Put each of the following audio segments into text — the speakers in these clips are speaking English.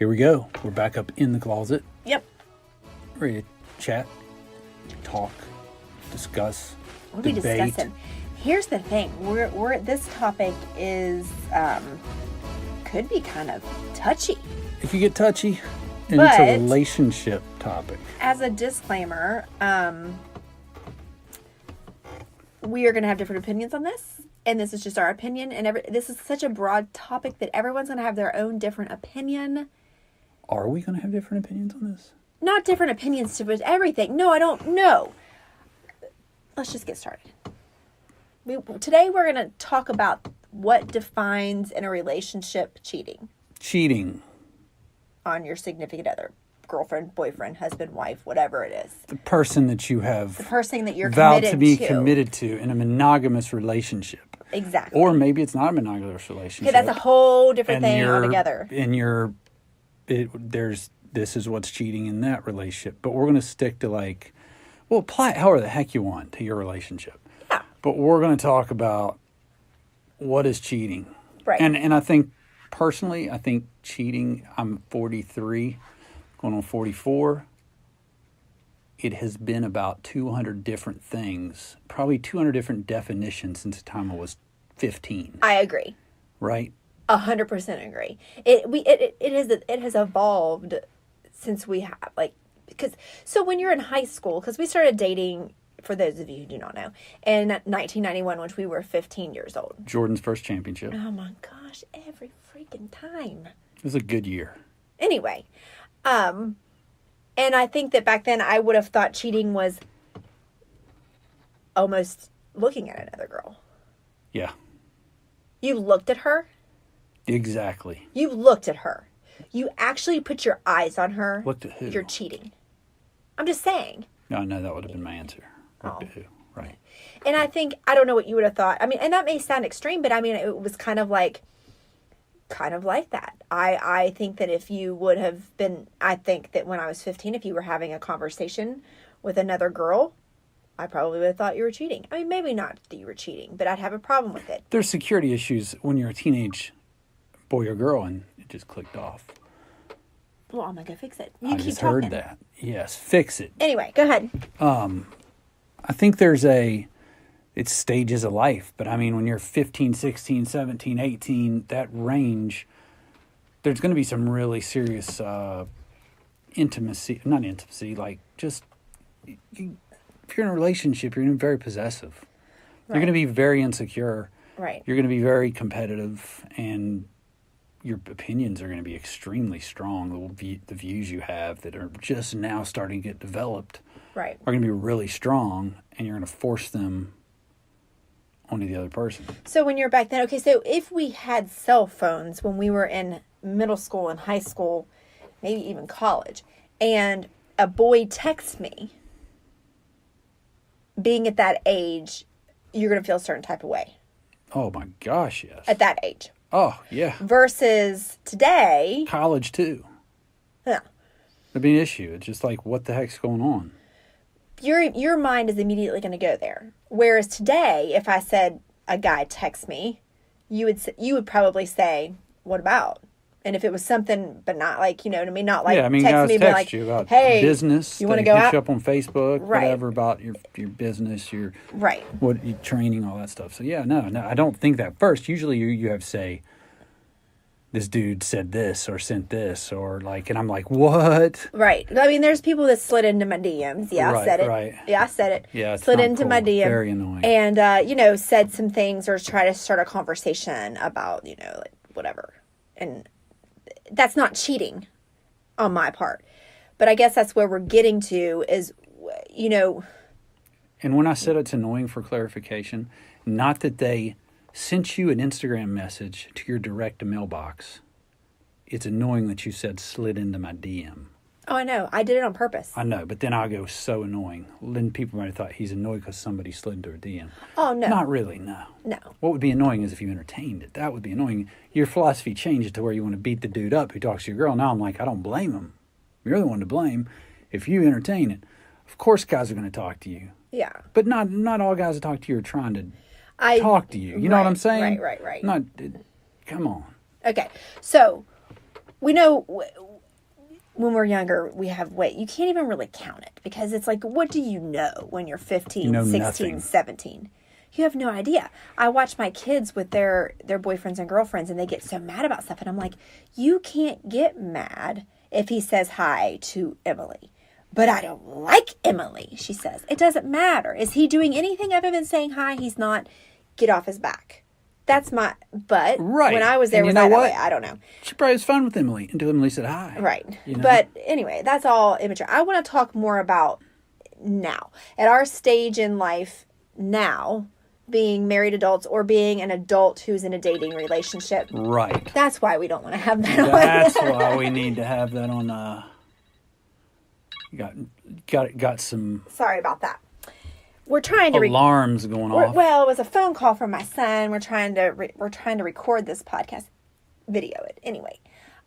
Here we go. We're back up in the closet. Yep. Ready to chat, talk, discuss, We'll be debate. discussing. Here's the thing. This topic is could be kind of touchy. It could get touchy, and But- it's a relationship topic. As a disclaimer, we are going to have different opinions on this, and this is just our opinion. And this is such a broad topic that everyone's going to have their own different opinion. Are we going to have different opinions on this? Not different opinions to everything. No, I don't know. Let's just get started. Today we're going to talk about what defines in a relationship cheating Cheating. on your significant other, girlfriend, boyfriend, husband, wife, whatever it is. The person that you have The person that you're vowed committed to be to. committed to in a monogamous relationship. Exactly. Or maybe it's not a monogamous relationship. Okay, that's a whole different thing you're- altogether. And this is what's cheating in that relationship. But we're going to stick to apply it however the heck you want to your relationship. Yeah. But we're going to talk about what is cheating. Right. And I think, personally, cheating, I'm 43, going on 44. It has been about 200 different things, probably 200 different definitions since the time I was 15. I agree. Right? 100% agree. It has evolved since we have so when you're in high school, because we started dating, for those of you who do not know, in 1991, when we were 15 years old. Jordan's first championship. Oh my gosh, every freaking time. It was a good year. Anyway, and I think that back then I would have thought cheating was almost looking at another girl. Yeah, You looked at her. exactly. You looked at her. You actually put your eyes on her. Looked at who? You're cheating. I'm just saying. No, that would have been my answer. Looked Oh. at who? Right. And I don't know what you would have thought. I mean, and that may sound extreme, but I mean, it was kind of like that. I think that if you would have been, I think that when I was 15, if you were having a conversation with another girl, I probably would have thought you were cheating. I mean, maybe not that you were cheating, but I'd have a problem with it. There's security issues when you're a teenage boy or girl, and it just clicked off. Well, I'm going to go fix it. You I keep just talking. heard that. Yes, fix it. Anyway, go ahead. I think it's stages of life, but I mean, when you're 15, 16, 17, 18, that range, there's going to be some really serious not intimacy, if you're in a relationship, you're going to be very possessive. You're going to be very insecure. Right. You're going to be very competitive, and your opinions are going to be extremely strong. The views you have that are just now starting to get developed Right. are going to be really strong, and you're going to force them onto the other person. So when you're back then, okay, so if we had cell phones when we were in middle school and high school, maybe even college, and a boy texts me, being at that age, you're going to feel a certain type of way Oh my gosh, yes. at that age. Oh, yeah. Versus today, College, too. yeah, It'd be an issue. It's just like, what the heck's going on? your mind is immediately going to go there. Whereas today, if I said a guy texts me, you would probably say, "What about?" And if it was something, but not like, you know what I mean, not like guys text me, but text like, you about "Hey, business. you want to They go hit out?" you up on Facebook, Right. whatever, about your business, your Right. what you training, all that stuff. So yeah, no, I don't think that first. Usually you have say, this dude said this or sent this or like, and I'm like, what? Right. I mean, there's people that slid into my DMs. Yeah, I Right, said it. right. Yeah, I said it. Yeah, it's slid not into cool. my DM. Very annoying. And, said some things or try to start a conversation about, like whatever. And that's not cheating on my part. But I guess that's where we're getting to is, And when I said it's annoying for clarification, not that they sent you an Instagram message to your direct mailbox. It's annoying that you said slid into my DM. Oh, I know. I did it on purpose. I know, but then I'll go so annoying. Then people might have thought he's annoyed because somebody slid into her DM. Oh, no. Not really, no. No. What would be annoying is if you entertained it. That would be annoying. Your philosophy changed to where you want to beat the dude up who talks to your girl. Now I'm like, I don't blame him. You're the one to blame. If you entertain it, of course guys are going to talk to you. Yeah. But not all guys that talk to you are trying to talk to you. You know what I'm saying? Right. Not, come on. Okay. So we know when we're younger, we have weight. You can't even really count it because it's like, what do you know when you're 15, You know 16, nothing. 17? You have no idea. I watch my kids with their boyfriends and girlfriends, and they get so mad about stuff. And I'm like, you can't get mad if he says hi to Emily. But I don't like Emily, she says. It doesn't matter. Is he doing anything other than saying hi? He's not. Get off his back. That's my, but Right. when I was there, And was you know I that what? way? I don't know. She probably was fun with Emily until Emily said hi. Right. You know? But anyway, that's all immature. I want to talk more about now. At our stage in life now, being married adults or being an adult who's in a dating relationship. Right. That's why we don't want to have that on. That's why we need to have that on. Got some Sorry about that. We're trying to alarms going off. Well, it was a phone call from my son. We're trying to record this podcast, video it anyway.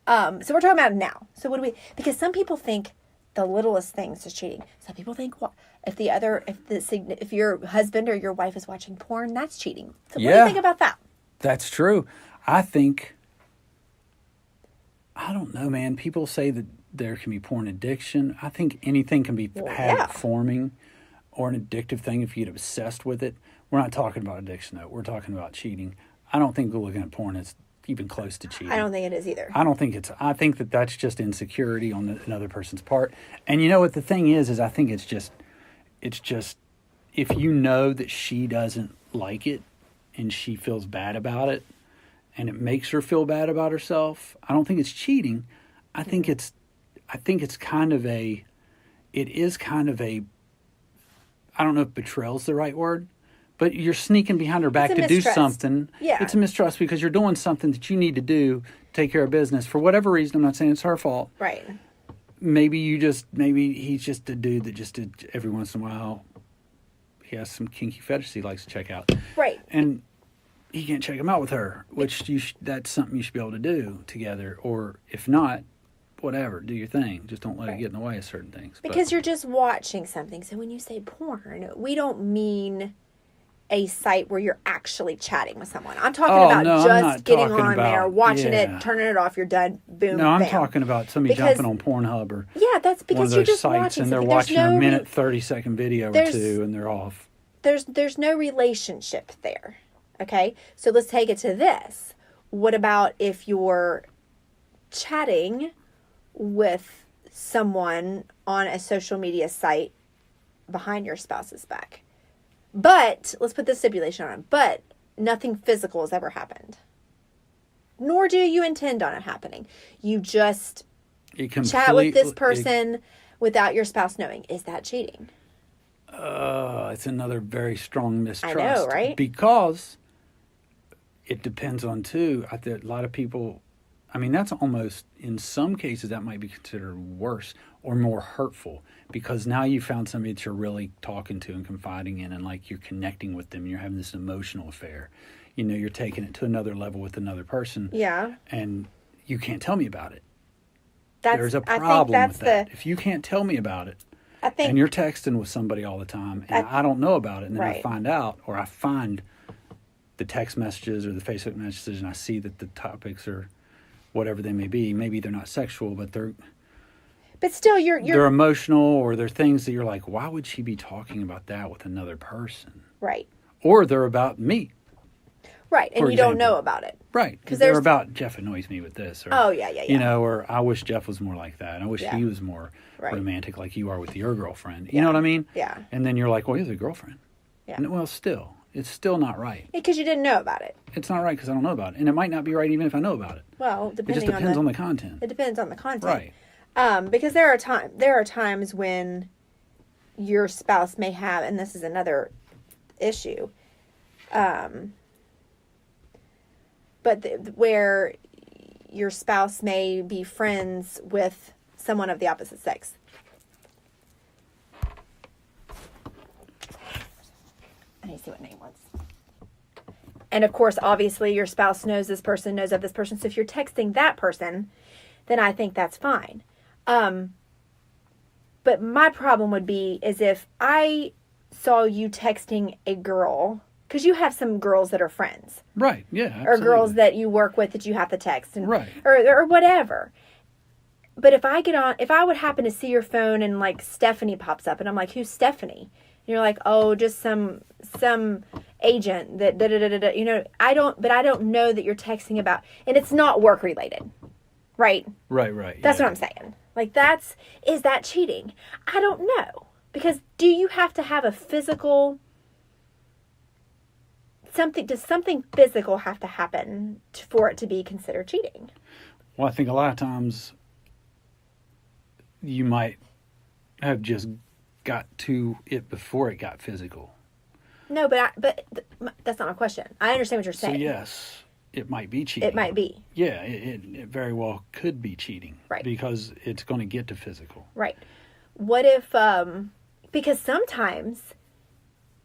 So we're talking about it now. So what do we? Because some people think the littlest things is cheating. Some people think if your husband or your wife is watching porn, that's cheating. So what do you think about that? That's true. I don't know, man. People say that there can be porn addiction. I think anything can be habit forming or an addictive thing if you get obsessed with it. We're not talking about addiction, though. We're talking about cheating. I don't think looking at porn is even close to cheating. I don't think it is either. I think that that's just insecurity on another person's part. And you know what the thing is I think it's just if you know that she doesn't like it and she feels bad about it and it makes her feel bad about herself, I don't think it's cheating. I think it is kind of a I don't know if betrayal's the right word, but you're sneaking behind her back to do something. Yeah. It's a mistrust because you're doing something that you need to do to take care of business for whatever reason. I'm not saying it's her fault. Right. Maybe he's just a dude that just did every once in a while. He has some kinky fetish he likes to check out. Right. And he can't check them out with her, which that's something you should be able to do together. Or if not, whatever, do your thing. Just don't let it get in the way of certain things. Because you're just watching something. So when you say porn, we don't mean a site where you're actually chatting with someone. I'm talking about just getting on there, watching it, turning it off, you're done, boom, No, I'm bam. talking about somebody jumping on Pornhub or that's because one of those you're just sites watching and they're something. watching a minute, 30-second video or two and they're off. There's no relationship there. Okay? So let's take it to this. What about if you're chatting with someone on a social media site behind your spouse's back? But, let's put this stipulation on it, but nothing physical has ever happened. Nor do you intend on it happening. You just chat with this person without your spouse knowing. Is that cheating? It's another very strong mistrust. I know, right? Because it depends on, too, a lot of people, that's almost, in some cases, that might be considered worse or more hurtful because now you found somebody that you're really talking to and confiding in and like you're connecting with them. You're having this emotional affair. You're taking it to another level with another person. Yeah. And you can't tell me about it. There's a problem with that. If you can't tell me about it, and you're texting with somebody all the time and I don't know about it and then I find out or I find the text messages or the Facebook messages and I see that the topics are whatever they may be. Maybe they're not sexual, but they're still they're emotional or they're things that you're like, why would she be talking about that with another person? Right. Or they're about me. Right, and you don't know about it. Right, because they're about Jeff annoys me with this. Or, yeah. Or I wish Jeff was more like that. I wish he was more romantic like you are with your girlfriend. You know what I mean? Yeah. And then you're like, well, he's a girlfriend. Yeah. And, well, still, it's still not right. Because you didn't know about it. It's not right because I don't know about it. And it might not be right even if I know about it. Well, it just depends on the content. It depends on the content. Right. Because there are times when your spouse may have, and this is another issue, where your spouse may be friends with someone of the opposite sex. I need to see what name was. And of course, obviously, your spouse knows this person, knows of this person. So if you're texting that person, then I think that's fine. But my problem would be is if I saw you texting a girl, because you have some girls that are friends. Right, yeah, absolutely. Or girls that you work with that you have to text. And, right. Or whatever. But if I would happen to see your phone and like Stephanie pops up and I'm like, who's Stephanie? And you're like, oh, just some agent that da da da da da. You know, I don't know that you're texting about, and it's not work related, right? Right. That's what I'm saying. Like is that cheating? I don't know, because do you have to have a physical something? Does something physical have to happen for it to be considered cheating? Well, I think a lot of times you might have just got to it before it got physical. No, but that's not my question. I understand what you're saying. So yes, it might be cheating. It might be. Yeah, it very well could be cheating. Right. Because it's going to get to physical. Right. What if, because sometimes,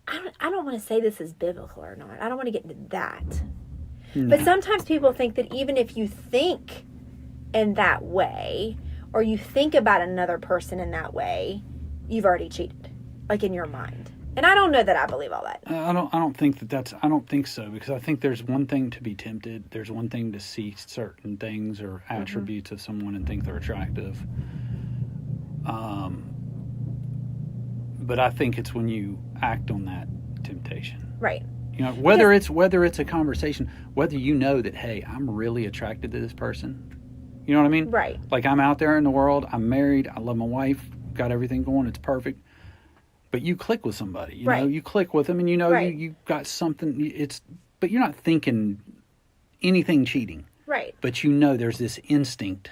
I don't want to say this is biblical or not. I don't want to get into that. No. But sometimes people think that even if you think in that way, or you think about another person in that way, you've already cheated, like in your mind. And I don't know that I believe all that. I don't think I don't think so, because I think there's one thing to be tempted. There's one thing to see certain things or attributes of someone and think they're attractive. But I think it's when you act on that temptation. Right. You know, whether it's a conversation, whether you know that, hey, I'm really attracted to this person. You know what I mean? Right. Like, I'm out there in the world, I'm married, I love my wife, got everything going, it's perfect. But you click with somebody, you know, you click with them, and you know you got something. But you're not thinking anything cheating. Right. But you know there's this instinct,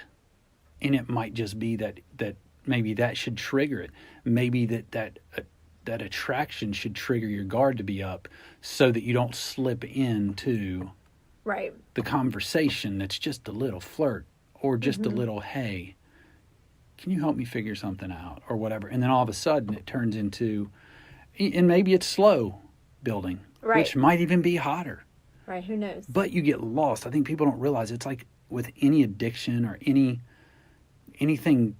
and it might just be that maybe that should trigger it. Maybe that attraction should trigger your guard to be up, so that you don't slip into the conversation that's just a little flirt or just a little, hey, can you help me figure something out, or whatever? And then all of a sudden it turns into, and maybe it's slow building, which might even be hotter. Right, who knows? But you get lost. I think people don't realize it's like with any addiction or anything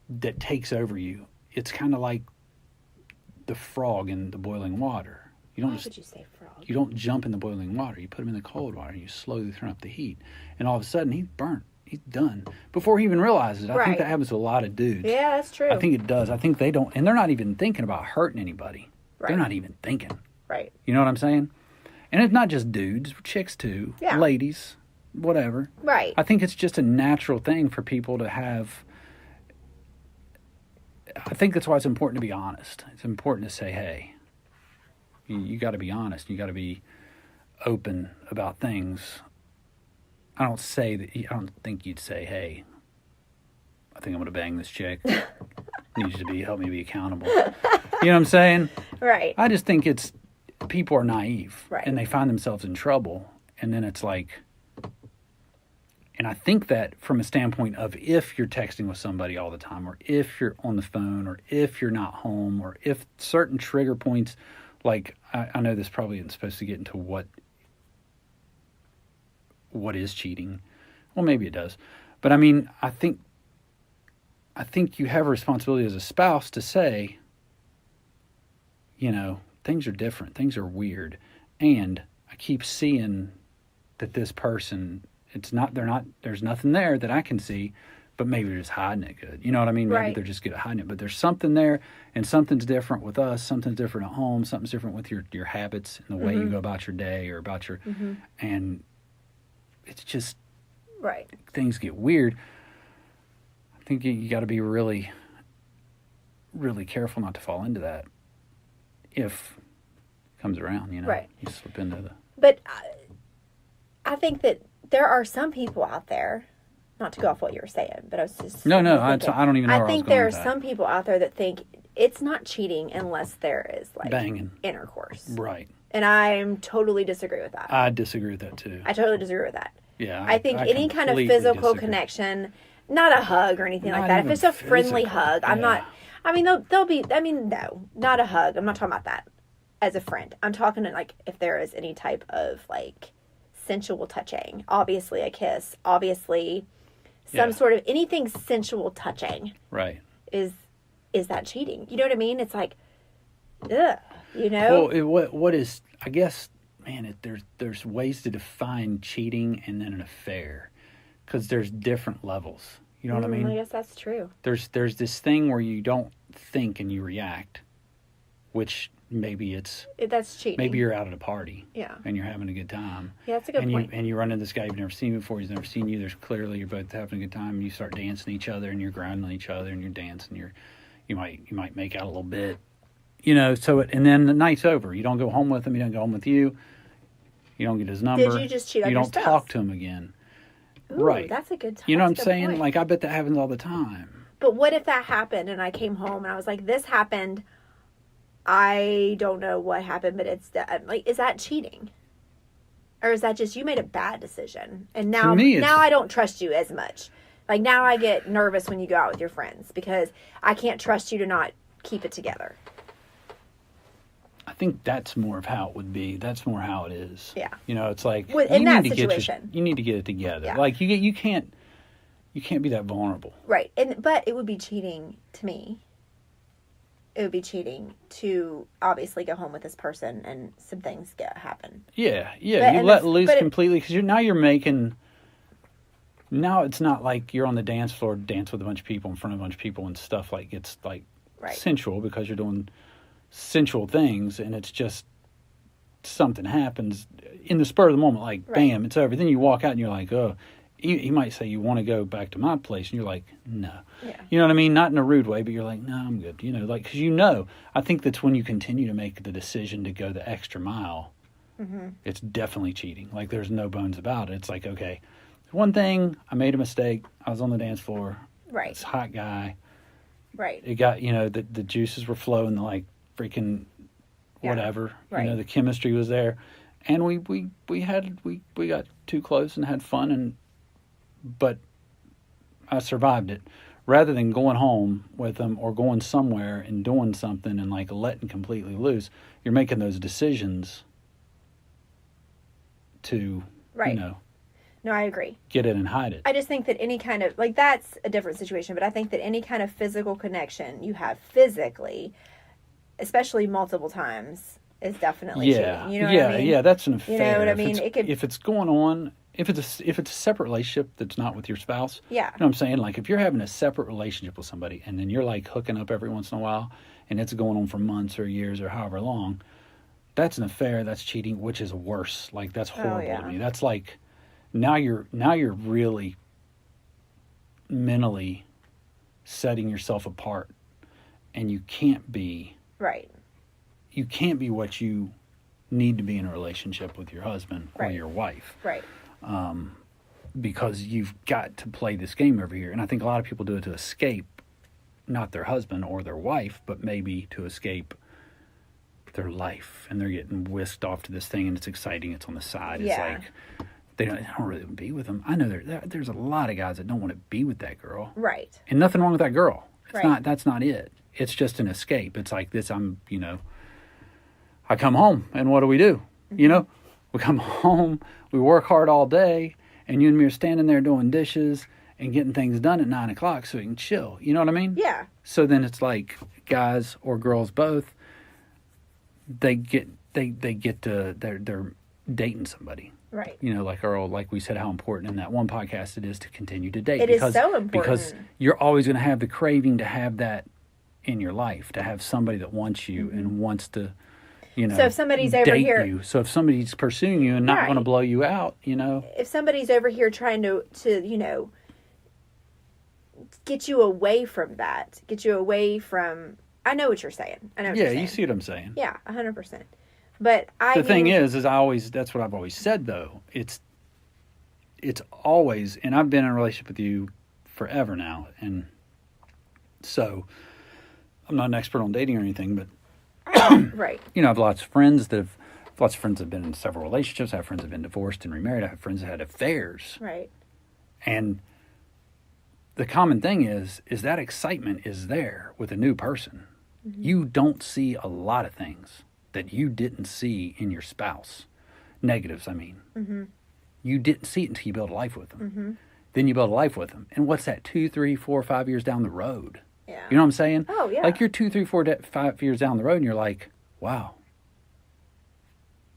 that takes over you, it's kind of like the frog in the boiling water. You don't Why would you say frog? You don't jump in the boiling water. You put him in the cold water, and you slowly turn up the heat. And all of a sudden he's burnt. He's done before he even realizes it. I think that happens to a lot of dudes. Yeah, that's true. I think it does. I think they don't, and they're not even thinking about hurting anybody. Right. They're not even thinking. Right. You know what I'm saying? And it's not just dudes, chicks too, ladies, whatever. Right. I think it's just a natural thing for people to have. I think that's why it's important to be honest. It's important to say, hey, you got to be honest. You got to be open about things. I don't think you'd say, hey, I think I'm going to bang this chick. Need you to help me be accountable. You know what I'm saying? Right. I just think people are naive. Right. And they find themselves in trouble. And then it's like, and I think that from a standpoint of if you're texting with somebody all the time, or if you're on the phone, or if you're not home, or if certain trigger points, like I know this probably isn't supposed to get into what is cheating. Well, maybe it does. But I mean, I think you have a responsibility as a spouse to say, you know, things are different. Things are weird. And I keep seeing that this person, there's nothing there that I can see, but maybe they're just hiding it good. You know what I mean? Maybe they're just good at hiding it. But there's something there, and something's different with us, something's different at home, something's different with your habits and the way you go about your day or about your, and it's just, things get weird. I think you got to be really, really careful not to fall into that if it comes around, you know. You slip into the... But I think that there are some people out there, not to go off what you were saying, but I was just... No, I don't even know where I was going with that. I think there are some people out there that think it's not cheating unless there is, like, banging intercourse. Right. And I totally disagree with that. I disagree with that, too. I totally disagree with that. Yeah. I think any kind of physical connection, not a hug or anything like that. If it's a friendly hug, I'm not... I mean, they'll be... I mean, no, not a hug. I'm not talking about that as a friend. I'm talking, like, if there is any type of, like, sensual touching. Obviously, a kiss. Obviously, some sort of... Anything sensual touching. Right. Is that cheating? You know what I mean? It's like, ugh, you know? Well, what is... I guess... Man, there's ways to define cheating and then an affair, because there's different levels. You know what I mean? I guess that's true. There's this thing where you don't think and you react, which maybe That's cheating. maybe you're out at a party. Yeah. And you're having a good time. Yeah, that's a good point. And you run into this guy you've never seen before. He's never seen you. There's clearly you're both having a good time. And you start dancing each other and you're grinding each other and you're dancing. You might make out a little bit, and then the night's over. You don't go home with him. He doesn't go home with you. You don't get his number. Did you just cheat on You your don't spouse? talk to him again. Ooh, right. That's a good time. You know what I'm saying? Point. Like, I bet that happens all the time. But what if that happened and I came home and I was like, this happened. I don't know what happened, but it's like, is that cheating? Or is that just you made a bad decision? And now I don't trust you as much. Like, now I get nervous when you go out with your friends because I can't trust you to not keep it together. I think that's more of how it would be. That's more how it is. Yeah. It's like in that situation, you need to get it together. Yeah. Like you can't be that vulnerable. Right. But it would be cheating to me. It would be cheating to obviously go home with this person and some things happen. Yeah. You let loose completely because you're making. Now it's not like you're on the dance floor, dance with a bunch of people in front of a bunch of people and stuff like it's like sensual because you're doing sensual things and it's just something happens in the spur of the moment, like bam, it's over. Then you walk out and you're like, oh, he might say you want to go back to my place and you're like, no. Yeah. You know what I mean? Not in a rude way, but you're like, no, I'm good. Because I think that's when you continue to make the decision to go the extra mile. Mm-hmm. It's definitely cheating. Like, there's no bones about it. It's like, okay, one thing, I made a mistake. I was on the dance floor. Right. This hot guy. Right. It got, the juices were flowing like freaking whatever. Right. The chemistry was there. And we got too close and had fun but I survived it. Rather than going home with them or going somewhere and doing something and like letting completely loose, you're making those decisions to, No, I agree. Get it and hide it. I just think that any kind of, like, that's a different situation, but I think that any kind of physical connection you have physically, especially multiple times, is definitely cheating. You know what I mean? Yeah, that's an affair. You know what I mean? If it's going on, if it's a separate relationship that's not with your spouse, yeah. You know what I'm saying? Like, if you're having a separate relationship with somebody and then you're like hooking up every once in a while and it's going on for months or years or however long, that's an affair, that's cheating, which is worse. Like, that's horrible to me. That's like, now you're really mentally setting yourself apart and you can't be what you need to be in a relationship with your husband or your wife. Right. Because you've got to play this game over here. And I think a lot of people do it to escape not their husband or their wife, but maybe to escape their life. And they're getting whisked off to this thing and it's exciting. It's on the side. It's like they don't really want to be with them. I know there's a lot of guys that don't want to be with that girl. Right. And nothing wrong with that girl. That's not it. It's just an escape. It's like this, I come home and what do? Mm-hmm. We come home, we work hard all day, and you and me are standing there doing dishes and getting things done at 9 o'clock so we can chill. You know what I mean? Yeah. So then it's like guys or girls both, they're dating somebody. Right. Like Earl, like we said, how important in that one podcast it is to continue to date. It is so important. Because you're always going to have the craving to have that in your life, to have somebody that wants you and wants to, so if somebody's over here, you. So if somebody's pursuing you and not going to blow you out, if somebody's over here trying to get you away from that, I know what you're saying. I know what you're saying. You see what I'm saying. Yeah, 100%. But the thing is that's what I've always said though. It's always, and I've been in a relationship with you forever now, and so I'm not an expert on dating or anything, but right. I have lots of friends that have been in several relationships. I have friends that have been divorced and remarried. I have friends that had affairs. Right. And the common thing is that excitement is there with a new person. Mm-hmm. You don't see a lot of things that you didn't see in your spouse. Negatives, I mean. Mm-hmm. You didn't see it until you built a life with them. Mm-hmm. Then you build a life with them. And what's that, 2, 3, 4, 5 years down the road? Yeah. You know what I'm saying? Oh, yeah. Like you're 2, 3, 4, 5 years down the road and you're like, wow,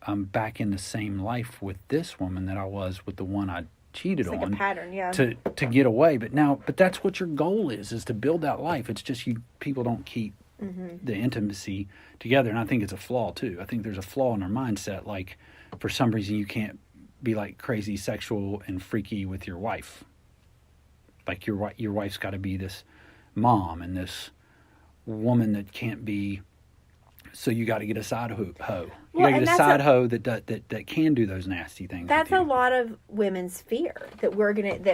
I'm back in the same life with this woman that I was with the one I cheated It's like on a pattern, yeah. to get away. But that's what your goal is to build that life. It's just people don't keep the intimacy together, and I think it's a flaw too. I think there's a flaw in our mindset. Like, for some reason, you can't be like crazy sexual and freaky with your wife. Like your wife's got to be this mom and this woman that can't be. So you got to get a side hoe. You got to get a side hoe that can do those nasty things. That's a lot of women's fear, that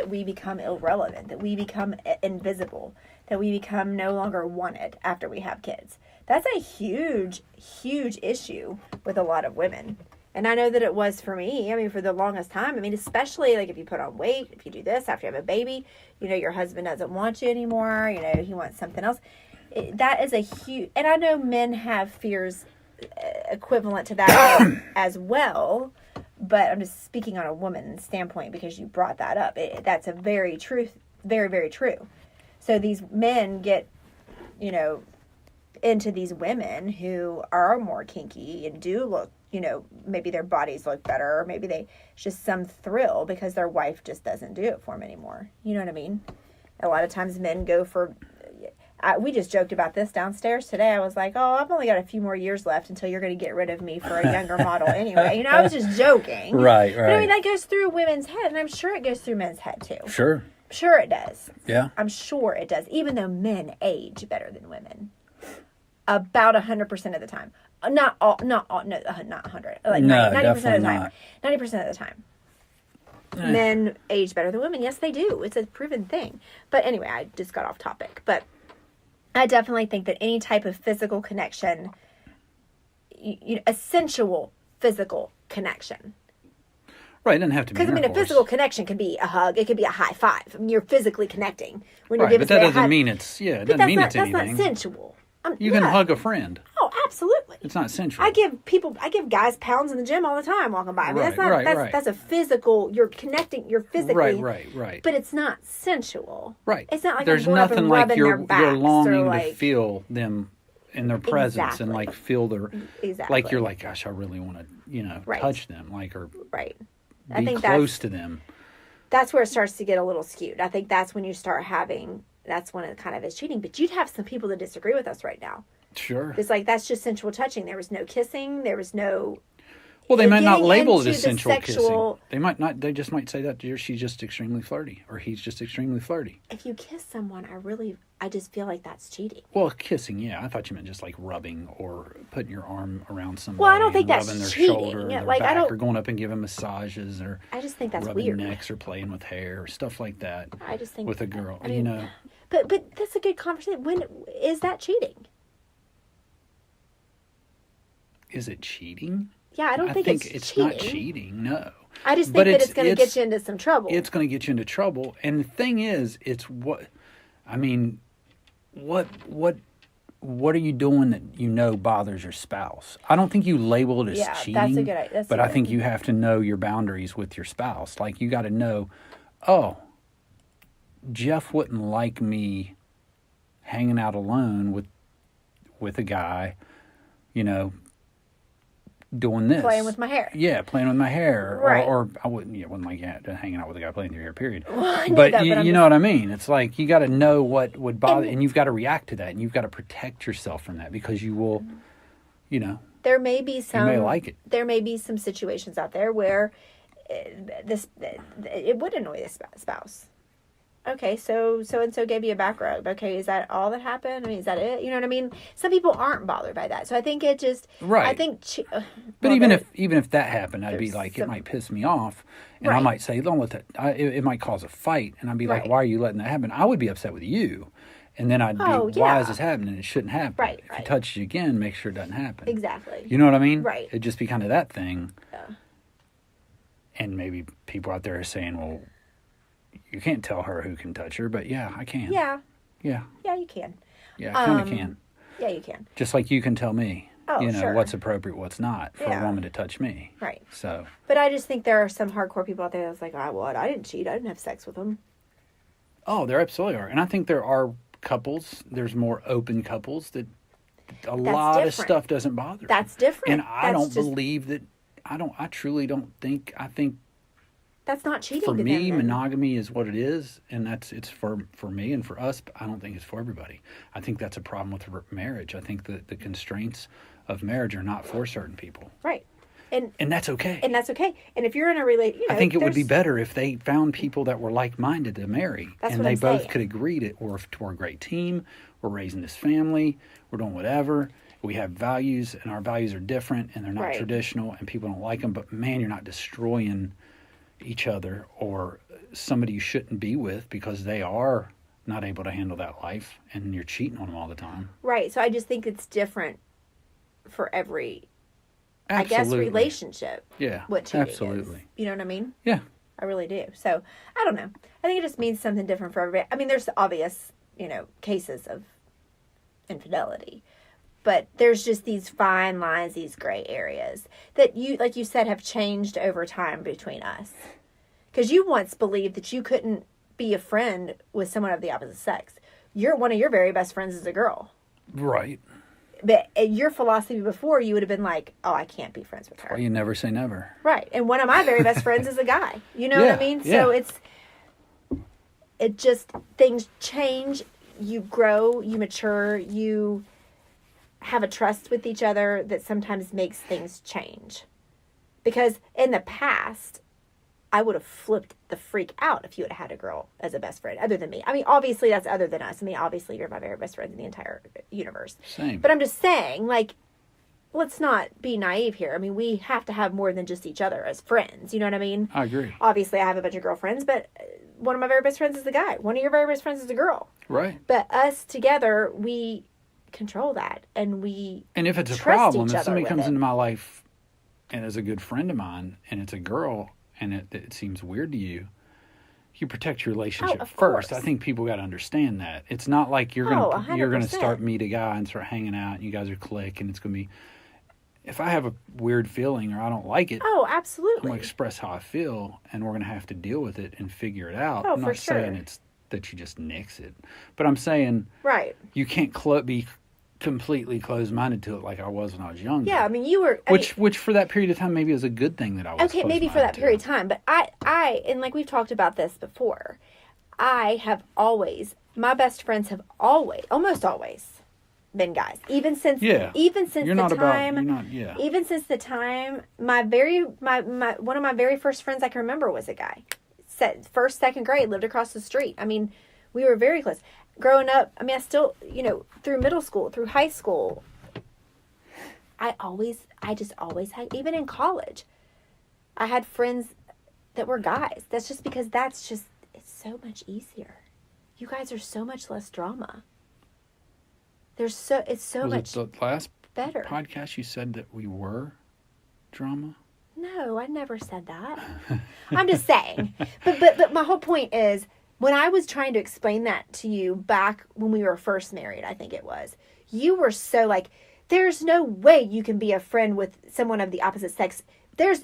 we become irrelevant, that we become invisible, that we become no longer wanted after we have kids. That's a huge, huge issue with a lot of women. And I know that it was for me. I mean, for the longest time. I mean, especially like if you put on weight, if you do this after you have a baby, your husband doesn't want you anymore. He wants something else. That is a huge, and I know men have fears equivalent to that as well. But I'm just speaking on a woman's standpoint because you brought that up. That's a very, very true. So these men get, into these women who are more kinky and do look, maybe their bodies look better, or maybe it's just some thrill because their wife just doesn't do it for them anymore. You know what I mean? A lot of times men go for, we just joked about this downstairs today. I was like, oh, I've only got a few more years left until you're going to get rid of me for a younger model anyway. I was just joking. Right. But I mean, that goes through women's head, and I'm sure it goes through men's head too. Sure. Sure it does. Yeah. I'm sure it does, even though men age better than women. About 100% of the time. Not 100. Like no, 90% of the time. not. 90% of the time. Men age better than women. Yes, they do. It's a proven thing. But anyway, I just got off topic. But I definitely think that any type of physical connection, a sensual physical connection. Right, it doesn't have to be. Because, a physical connection can be a hug. It could be a high five. I mean, you're physically connecting. When you're giving but that doesn't mean it's, it doesn't mean it's anything. That's not sensual. You can hug a friend. Oh, absolutely. It's not sensual. I give guys pounds in the gym all the time walking by. I mean, that's a physical, you're connecting, you're physically. Right. But it's not sensual. Right. It's not like there's I'm going nothing up and like rubbing their backs you're longing like, to feel them in their presence and like feel their, like you're like, gosh, I really want to, touch them, like, or be close to them. That's where it starts to get a little skewed. I think that's when you start having, that's when it kind of is cheating. But you'd have some people that disagree with us right now. Sure. It's like, that's just sensual touching. There was no kissing. There was no... Well, they might not label it as sensual kissing. They might not. They just might say that she's just extremely flirty, or he's just extremely flirty. If you kiss someone, I just feel like that's cheating. Well, kissing, yeah. I thought you meant just like rubbing or putting your arm around somebody. Well, I don't think that's rubbing their cheating. shoulder, their back, or going up and giving massages, or I just think that's rubbing weird. necks or playing with hair or stuff like that. I just think with a girl, I mean, But that's a good conversation. When is that cheating? Is it cheating? Yeah, I don't think it's cheating. not cheating. No. I just think that it's going to get you into some trouble. It's going to get you into trouble, and the thing is, it's what are you doing that bothers your spouse? I don't think you label it as cheating. That's a good idea. But I think you have to know your boundaries with your spouse. Like, you got to know, oh, Jeff wouldn't like me hanging out alone with a guy, doing this. Playing with my hair. Yeah, playing with my hair. Right. Or I wouldn't like hanging out with a guy playing with your hair, period. Well, but you know what I mean? It's like, you got to know what would bother, and you've got to react to that, and you've got to protect yourself from that, because you will, there may be some, you may like it. There may be some situations out there where it would annoy the spouse. Okay, so and so gave you a back rub. Okay, is that all that happened? I mean, is that it? You know what I mean? Some people aren't bothered by that, so I think it just right. I think, but even if that happened, I'd be like, it might piss me off, and I might say, don't let that. It might cause a fight, and I'd be like, why are you letting that happen? I would be upset with you, and then I'd be, why is this happening? It shouldn't happen. Right. If he touches you again, make sure it doesn't happen. Exactly. You know what I mean? Right. It'd just be kind of that thing. Yeah. And maybe people out there are saying, well, you can't tell her who can touch her, but yeah, I can. Yeah. Yeah. Yeah, you can. Yeah, I kind of can. Yeah, you can. Just like you can tell me, sure. what's appropriate, what's not for a woman to touch me. Right. So. But I just think there are some hardcore people out there that's like, I didn't cheat. I didn't have sex with him. Oh, there absolutely are. And I think there are couples, there's more open couples that a lot of stuff doesn't bother. That's different. And I don't believe that, I truly don't think, I think That's not cheating For to me, them, then. monogamy is what it is, and it's for me and for us. But I don't think it's for everybody. I think that's a problem with marriage. I think that the constraints of marriage are not for certain people. Right. And that's okay. And that's okay. And if you're in a relationship, I think it would be better if they found people that were like-minded to marry. That's and what they I'm both saying. could agree to, or if we're a great team, we're raising this family, we're doing whatever. We have values, and our values are different, and they're not Right. traditional, and people don't like them. But man, you're not destroying each other or somebody you shouldn't be with because they are not able to handle that life, and you're cheating on them all the time. Right. So I just think it's different for every, Absolutely. I guess, relationship. Yeah, What cheating absolutely. is. You know what I mean? Yeah. I really do. So I don't know. I think it just means something different for everybody. I mean, there's obvious, cases of infidelity, but there's just these fine lines, these gray areas that like you said, have changed over time between us. Because you once believed that you couldn't be a friend with someone of the opposite sex. One of your very best friends is a girl. Right. But your philosophy before, you would have been like, oh, I can't be friends with her. Well, you never say never. Right. And one of my very best friends is a guy. You know what I mean? Yeah. So it just, things change. You grow, you mature, you have a trust with each other that sometimes makes things change. Because in the past, I would have flipped the freak out if you had had a girl as a best friend other than me. I mean, obviously that's other than us. I mean, obviously you're my very best friend in the entire universe. Same. But I'm just saying, like, let's not be naive here. I mean, we have to have more than just each other as friends. You know what I mean? I agree. Obviously I have a bunch of girlfriends, but one of my very best friends is a guy. One of your very best friends is a girl. Right. But us together, we control that, and we And if it's a trust problem, each if other somebody with comes it. into my life and is a good friend of mine, and it's a girl, and it seems weird to you, you protect your relationship of first. course. I think people got to understand that. It's not like you're Oh, gonna 100%. start meet a guy and start hanging out, and you guys are click, and it's gonna be. If I have a weird feeling or I don't like it, Oh, I'm absolutely. gonna express how I feel, and we're gonna have to deal with it and figure it out. Oh, I'm for not saying sure. it's that you just nix it, but I'm saying Right. you can't be completely closed-minded to it like I was when I was younger. Yeah, I mean, you were... Which for that period of time maybe is a good thing that I was okay, maybe for that period of time, but I, and like we've talked about this before, I have always, my best friends have almost always been guys. Even since You're the not time, you're not, yeah. even since the time, my one of my very first friends I can remember was a guy. First, second grade, lived across the street. I mean, we were very close. Growing up, I mean, I still, through middle school, through high school, I just always had, even in college, I had friends that were guys. That's just because it's so much easier. You guys are so much less drama. It's so Was much it the last better. podcast you said that we were drama? No, I never said that. I'm just saying. But my whole point is, when I was trying to explain that to you back when we were first married, I think it was, you were so like, there's no way you can be a friend with someone of the opposite sex.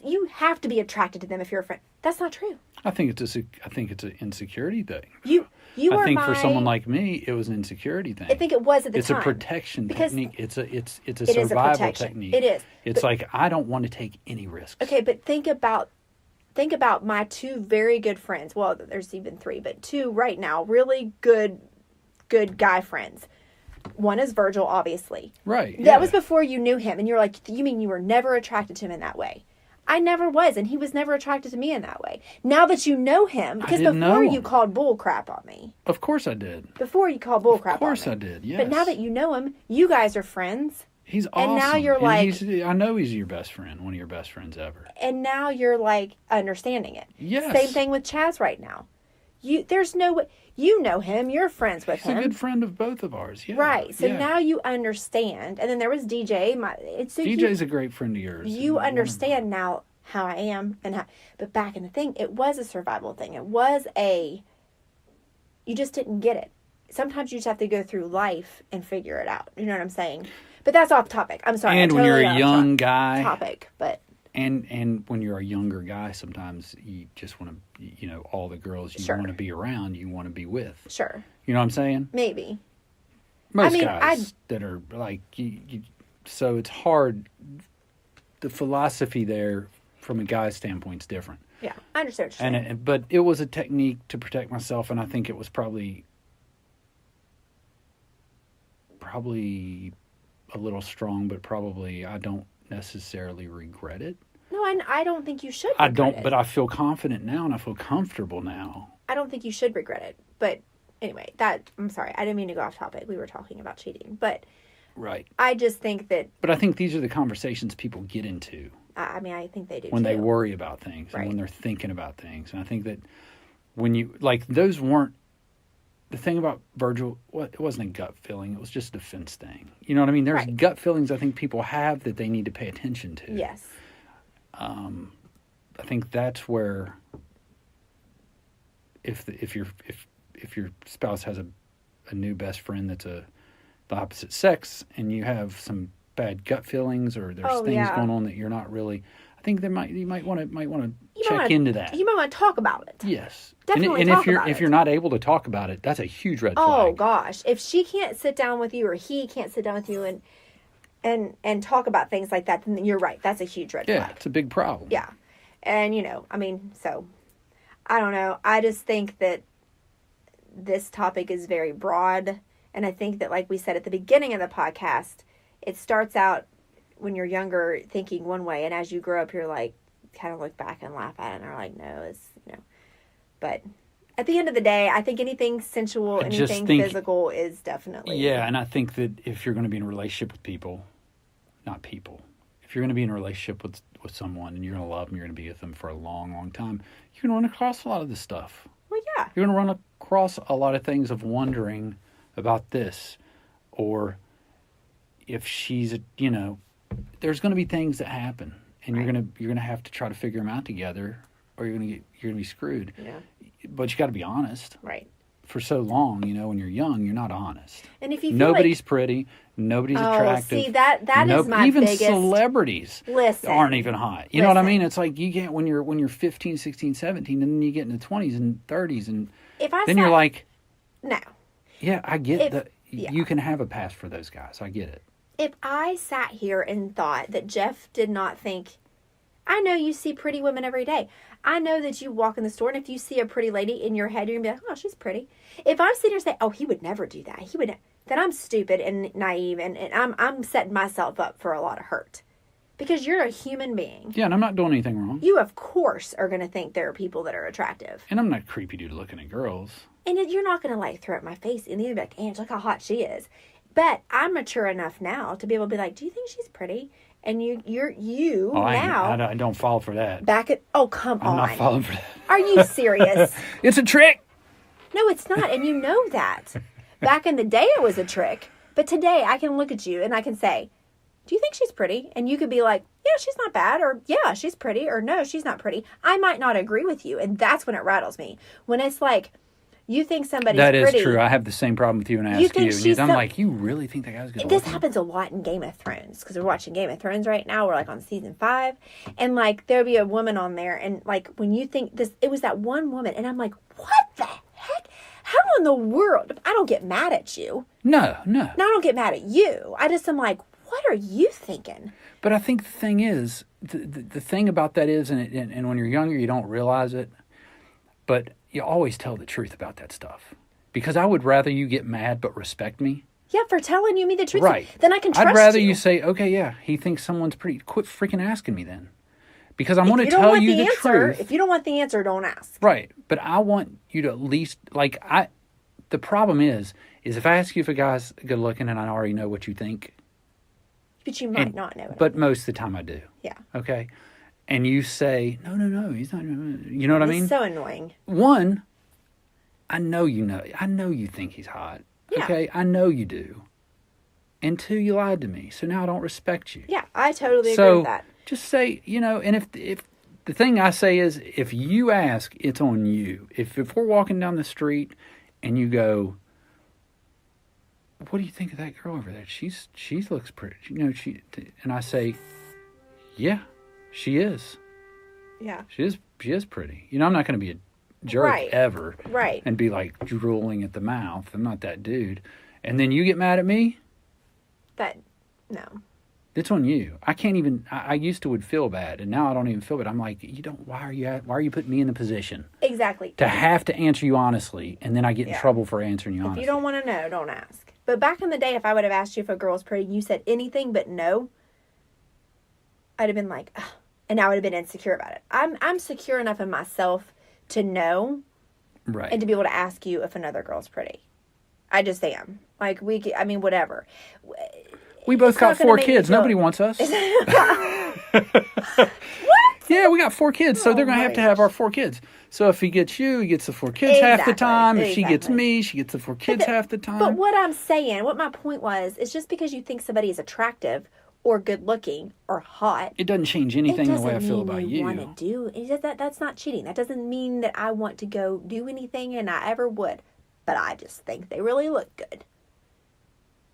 You have to be attracted to them if you're a friend. That's not true. I think it's an insecurity thing. I think for someone like me, it was an insecurity thing. I think it was at the time. It's a protection technique. It's a It is a survival protection. technique. It is. It's like I don't want to take any risks. Okay, but think about my two very good friends. Well, there's even three, but two right now, really good guy friends. One is Virgil, obviously. Right. That was before you knew him, and you're like, you mean you were never attracted to him in that way? I never was, and he was never attracted to me in that way. Now that you know him, because didn't before know you him. called bull crap on me. Of course I did. Before you called bull crap on me. Of course I did. Yes. But now that you know him, you guys are friends. He's awesome. And now you're And like... I know he's your best friend, one of your best friends ever. And now you're like understanding it. Yes. Same thing with Chaz right now. There's no way, you know him, you're friends with He's him. a good friend of both of ours. Yeah. Right. So yeah. now you understand. And then there was DJ. DJ's a great friend of yours. You understand now how I am but back in the thing, it was a survival thing. It was you just didn't get it. Sometimes you just have to go through life and figure it out. You know what I'm saying? But that's off topic. I'm sorry. And when you're a young guy, topic, but and when you're a younger guy, sometimes you just want to, all the girls you want to be around, you want to be with. Sure. You know what I'm saying? Maybe. Most guys that are like so it's hard. The philosophy there, from a guy's standpoint, is different. Yeah, I understand what you're saying. But it was a technique to protect myself, and I think it was probably a little strong, but probably I don't necessarily regret it. No, I don't think you should regret I don't, it. but I feel confident now, and I feel comfortable now. I don't think you should regret it. But anyway, I'm sorry. I didn't mean to go off topic. We were talking about cheating. But right. I just think that... But I think these are the conversations people get into. I mean, I think they do, when too. they worry about things Right. and when they're thinking about things. And I think that when you... Like, those weren't... The thing about Virgil, it wasn't a gut feeling. It was just a defense thing. You know what I mean? There's Right. gut feelings I think people have that they need to pay attention to. Yes. I think that's where if your spouse has a new best friend that's the opposite sex, and you have some bad gut feelings, or there's things going on that you're not really... I think you might want to check into that. You might want to talk about it. Yes. Definitely and talk if about it. if you're not able to talk about it, that's a huge red flag. Oh gosh, if she can't sit down with you, or he can't sit down with you and talk about things like that, then you're right. That's a huge red flag. Yeah, it's a big problem. Yeah. And I mean, so I don't know. I just think that this topic is very broad, and I think that, like we said at the beginning of the podcast, it starts out when you're younger thinking one way, and as you grow up, you're like, kind of look back and laugh at it, and are like, no, it's, but at the end of the day, I think anything sensual, anything physical is definitely... Yeah, and I think that if you're going to be in a relationship with people, if you're going to be in a relationship with someone and you're going to love them, you're going to be with them for a long, long time, you're going to run across a lot of this stuff. Well, yeah. You're going to run across a lot of things of wondering about this, or if she's, there's going to be things that happen, and Right. you're going to have to try to figure them out together, or you're going to be screwed. Yeah. But you got to be honest. Right. For so long, when you're young, you're not honest. And if you feel nobody's pretty, nobody's attractive. See, that is my even biggest... celebrities Listen. aren't even hot. You know what I mean? It's like you get when you're 15, 16, 17, and then you get in the 20s and 30s, and then you're like, no. Yeah, I get that. Yeah. You can have a pass for those guys. I get it. If I sat here and thought that Jeff did not think... I know you see pretty women every day. I know that you walk in the store, and if you see a pretty lady in your head, you're going to be like, oh, she's pretty. If I'm sitting here saying, oh, he would never do that, then I'm stupid and naive, and I'm setting myself up for a lot of hurt. Because you're a human being. Yeah, and I'm not doing anything wrong. You, of course, are going to think there are people that are attractive. And I'm not creepy dude looking at girls. And you're not going to, throw it in my face and either be like, Ange, look how hot she is. But I'm mature enough now to be able to be like, do you think she's pretty? And I don't fall for that. Come on. I'm not falling for that. Are you serious? It's a trick. No, it's not. And you know that. Back in the day, it was a trick. But today, I can look at you and I can say, do you think she's pretty? And you could be like, yeah, she's not bad. Or, yeah, she's pretty. Or, no, she's not pretty. I might not agree with you. And that's when it rattles me. When it's like, you think somebody's pretty. That is true. I have the same problem with you and I ask you. And I'm like, you really think that guy's going to This happens a lot in Game of Thrones. Because we're watching Game of Thrones right now. We're on season 5. And there'll be a woman on there. And when you think this, it was that one woman. And I'm like, what the heck? How in the world? I don't get mad at you. No. No, I don't get mad at you. I just am like, what are you thinking? But I think the thing is, the thing about that is, and when you're younger, you don't realize it. But you always tell the truth about that stuff. Because I would rather you get mad but respect me. Yeah, for telling me the truth. Right. Then I can trust you. I'd rather you say, okay, yeah, he thinks someone's pretty. Quit freaking asking me then. Because I'm going to tell you the truth. If you don't want the answer, don't ask. Right. But I want you to at least, the problem is if I ask you if a guy's good looking and I already know what you think. But you might not know it. But most of the time I do. Yeah. Okay. And you say, no, he's not. You know what I mean? It's so annoying. One, I know you know. I know you think he's hot. Yeah. Okay? I know you do. And 2, you lied to me. So now I don't respect you. Yeah, I totally agree with that. Just say, and if the thing I say is, if you ask, it's on you. If we're walking down the street and you go, what do you think of that girl over there? She looks pretty. And I say, yeah. She is. Yeah. She is pretty. I'm not going to be a jerk ever. Right. And be drooling at the mouth. I'm not that dude. And then you get mad at me? But, no. It's on you. I can't even. I used to would feel bad, and now I don't even feel bad. I'm like, you don't. Why are you putting me in the position Exactly. to have to answer you honestly, and then I get in trouble for answering you honestly? If you don't want to know, don't ask. But back in the day, if I would have asked you if a girl's pretty, and you said anything but no, I'd have been like, ugh, and I would have been insecure about it. I'm secure enough in myself to know, right, and to be able to ask you if another girl's pretty. I just am. Like whatever. We both got 4 kids. Nobody wants us. What? Yeah, we got 4 kids, so they're going to have our 4 kids. So if he gets you, he gets the 4 kids half the time. If she gets me, she gets the 4 kids half the time. But what I'm saying, what my point was, is just because you think somebody is attractive or good looking or hot, it doesn't change anything the way I feel about you. Want to do that's not cheating. That doesn't mean that I want to go do anything, and I ever would. But I just think they really look good.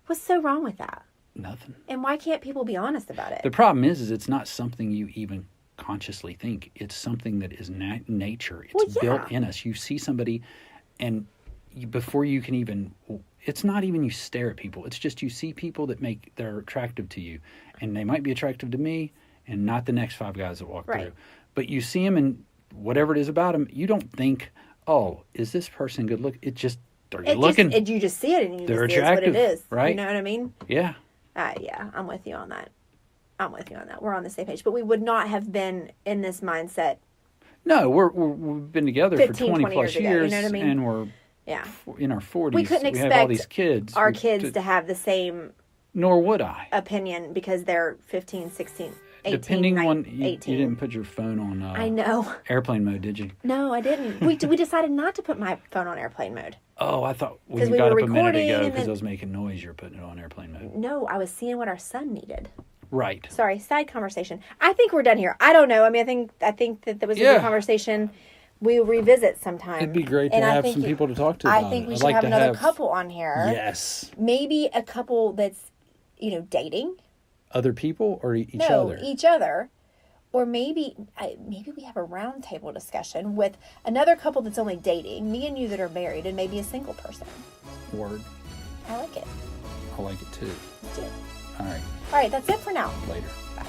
What's so wrong with that? Nothing. And why can't people be honest about it? The problem is it's not something you even consciously think. It's something that is nature. It's built in us. You see somebody, and before you can even, it's not even you stare at people. It's just you see people that they're attractive to you, and they might be attractive to me, and not the next 5 guys that walk through. But you see them, and whatever it is about them, you don't think, oh, is this person good look? It just, are you looking? You just see it, and you they're just attractive, is what it is. right? You know what I mean? Yeah. Yeah, I'm with you on that. We're on the same page. But we would not have been in this mindset. No, we've been together for 20 plus years, you know what I mean? and we're in our 40s. We couldn't expect have all these kids. our kids to have the same nor would I. opinion because they're 15, 16, 18, Depending 19, on, 18. You didn't put your phone on I know. airplane mode, did you? No, I didn't. We decided not to put my phone on airplane mode. Oh, I thought we we got were up a minute recording ago and because I was making noise. You're putting it on airplane mode. No, I was seeing what our son needed. Right. Sorry, side conversation. I think we're done here. I don't know. I mean, I think that was a good conversation. We'll revisit sometime. It'd be great to have some people to talk to about I think we I'd should like have to another couple on here. Yes. Maybe a couple that's, dating. Other people or each other? No, each other. Or maybe we have a round table discussion with another couple that's only dating, me and you that are married, and maybe a single person. Word. I like it. I like it too. Let's do it. All right. All right, that's it for now. Later. Bye.